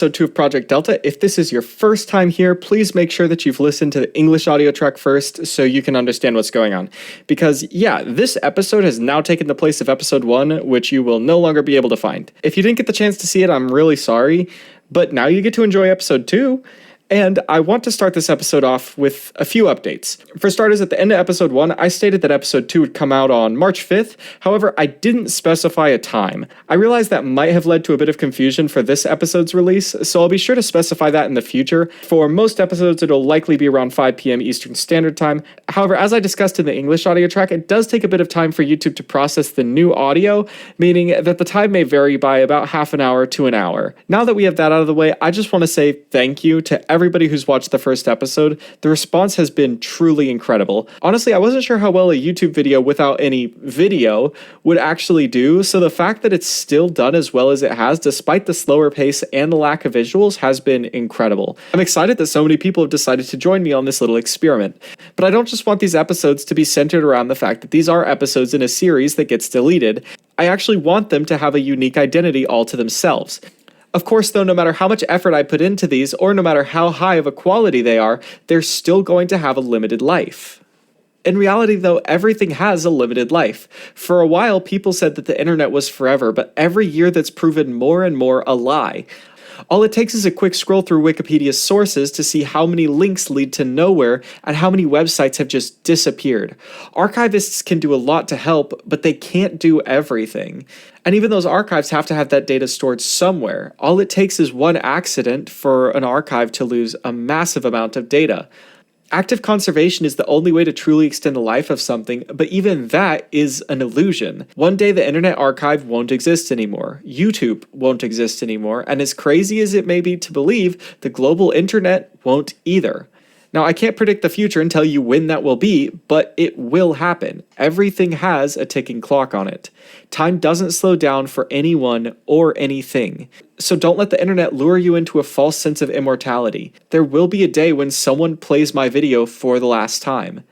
episode 2 of Project Delta. If this is your first time here, please make sure that you've listened to the English audio track first so you can understand what's going on. Because, yeah, this episode has now taken the place of episode 1, which you will no longer be able to find. If you didn't get the chance to see it, I'm really sorry, but now you get to enjoy episode 2. And I want to start this episode off with a few updates. For starters, at the end of episode 1, I stated that episode 2 would come out on March 5th. However, I didn't specify a time. I realized that might have led to a bit of confusion for this episode's release, so I'll be sure to specify that in the future. For most episodes, it'll likely be around 5 p.m. Eastern Standard Time. However, as I discussed in the English audio track, it does take a bit of time for YouTube to process the new audio, meaning that the time may vary by about half an hour to an hour. Now that we have that out of the way, I just want to say thank you to everybody who's watched the first episode. The response has been truly incredible. Honestly, I wasn't sure how well a YouTube video without any video would actually do, so the fact that it's still done as well as it has, despite the slower pace and the lack of visuals, has been incredible. I'm excited that so many people have decided to join me on this little experiment. But I don't just want these episodes to be centered around the fact that these are episodes in a series that gets deleted. I actually want them to have a unique identity all to themselves. Of course, though, no matter how much effort I put into these, or no matter how high of a quality they are, they're still going to have a limited life. In reality, though, everything has a limited life. For a while, people said that the internet was forever, but every year that's proven more and more a lie. All it takes is a quick scroll through Wikipedia's sources to see how many links lead to nowhere and how many websites have just disappeared. Archivists can do a lot to help, but they can't do everything. And even those archives have to have that data stored somewhere. All it takes is one accident for an archive to lose a massive amount of data. Active conservation is the only way to truly extend the life of something, but even that is an illusion. One day the Internet Archive won't exist anymore. YouTube won't exist anymore, and as crazy as it may be to believe, the global internet won't either. Now, I can't predict the future and tell you when that will be, but it will happen. Everything has a ticking clock on it. Time doesn't slow down for anyone or anything. So don't let the internet lure you into a false sense of immortality. There will be a day when someone plays my video for the last time.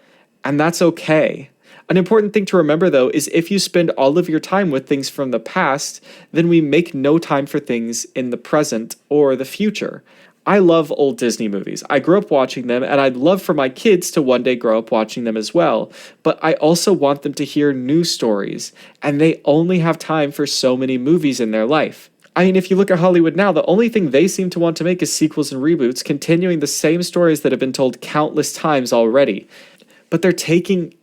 And that's okay. An important thing to remember, though, is if you spend all of your time with things from the past, then we make no time for things in the present or the future. I love old Disney movies. I grew up watching them, and I'd love for my kids to one day grow up watching them as well. But I also want them to hear new stories, and they only have time for so many movies in their life. I mean, if you look at Hollywood now, the only thing they seem to want to make is sequels and reboots, continuing the same stories that have been told countless times already. But they're taking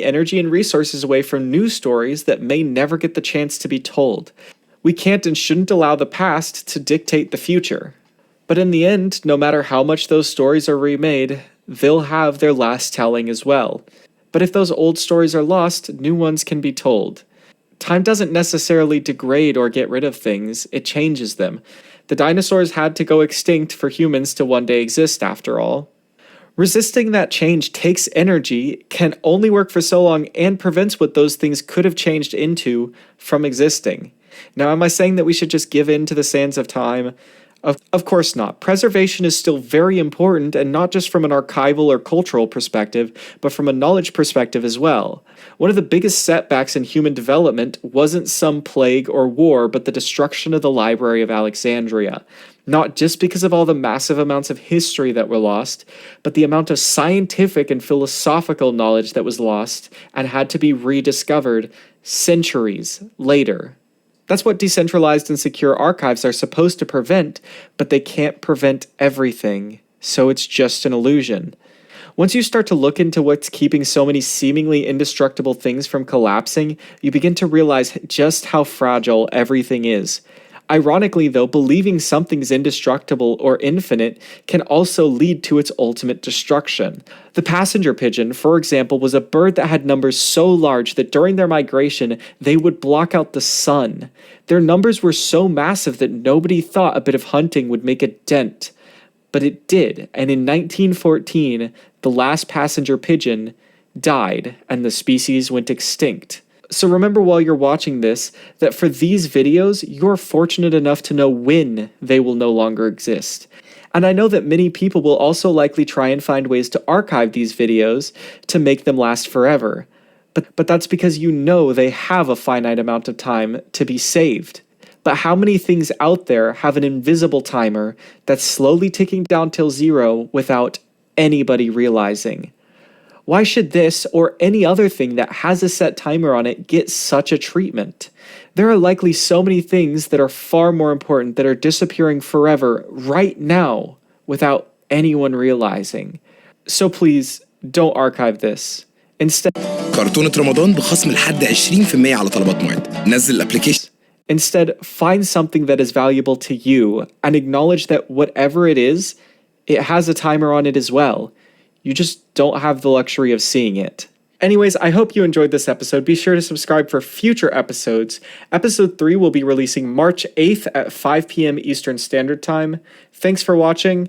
energy and resources away from new stories that may never get the chance to be told. We can't and shouldn't allow the past to dictate the future. But in the end, no matter how much those stories are remade, they'll have their last telling as well. But if those old stories are lost, new ones can be told. Time doesn't necessarily degrade or get rid of things, it changes them. The dinosaurs had to go extinct for humans to one day exist, after all. Resisting that change takes energy, can only work for so long, and prevents what those things could have changed into from existing. Now, am I saying that we should just give in to the sands of time? Of course not. Preservation is still very important, and not just from an archival or cultural perspective, but from a knowledge perspective as well. One of the biggest setbacks in human development wasn't some plague or war, but the destruction of the Library of Alexandria. Not just because of all the massive amounts of history that were lost, but the amount of scientific and philosophical knowledge that was lost and had to be rediscovered centuries later. That's what decentralized and secure archives are supposed to prevent, but they can't prevent everything, so it's just an illusion. Once you start to look into what's keeping so many seemingly indestructible things from collapsing, you begin to realize just how fragile everything is. Ironically, though, believing something's indestructible or infinite can also lead to its ultimate destruction. The passenger pigeon, for example, was a bird that had numbers so large that during their migration, they would block out the sun. Their numbers were so massive that nobody thought a bit of hunting would make a dent. But it did, and in 1914, the last passenger pigeon died, and the species went extinct. So remember while you're watching this, that for these videos, you're fortunate enough to know when they will no longer exist. And I know that many people will also likely try and find ways to archive these videos to make them last forever. But that's because you know they have a finite amount of time to be saved. But how many things out there have an invisible timer that's slowly ticking down till 0 without anybody realizing? Why should this or any other thing that has a set timer on it get such a treatment? There are likely so many things that are far more important that are disappearing forever right now without anyone realizing. So please, don't archive this. Instead, كرتونة رمضان بخصم لحد 20% على طلبات مواد. نزل الابلكيشن. Instead, find something that is valuable to you and acknowledge that whatever it is, it has a timer on it as well. You just don't have the luxury of seeing it. Anyways, I hope you enjoyed this episode. Be sure to subscribe for future episodes. Episode 3 will be releasing March 8th at 5 p.m. Eastern Standard Time. Thanks for watching,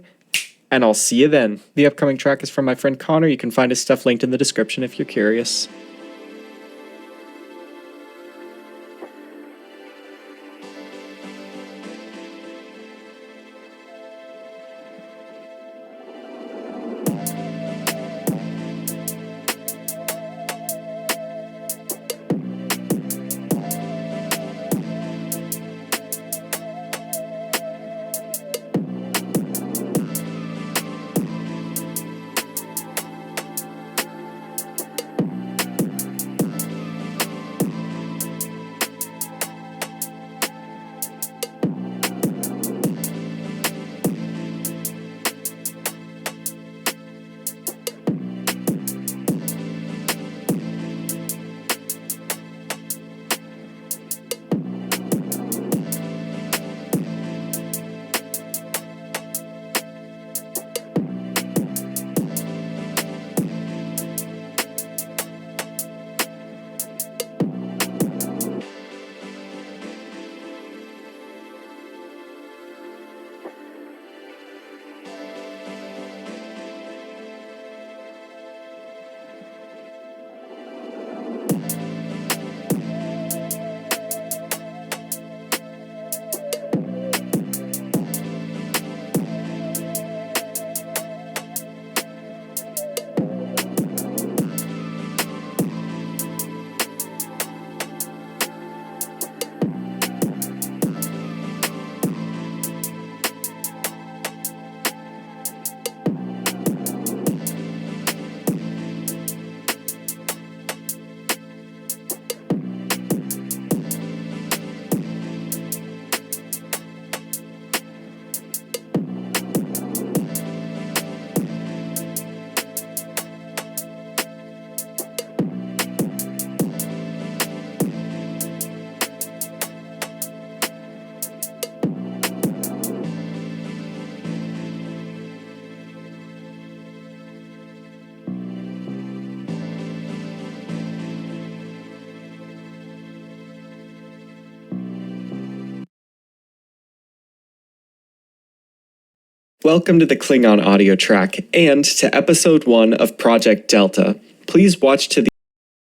and I'll see you then. The upcoming track is from my friend Connor. You can find his stuff linked in the description if you're curious. Welcome to the Klingon audio track and to episode 1 of Project Delta. Please watch to the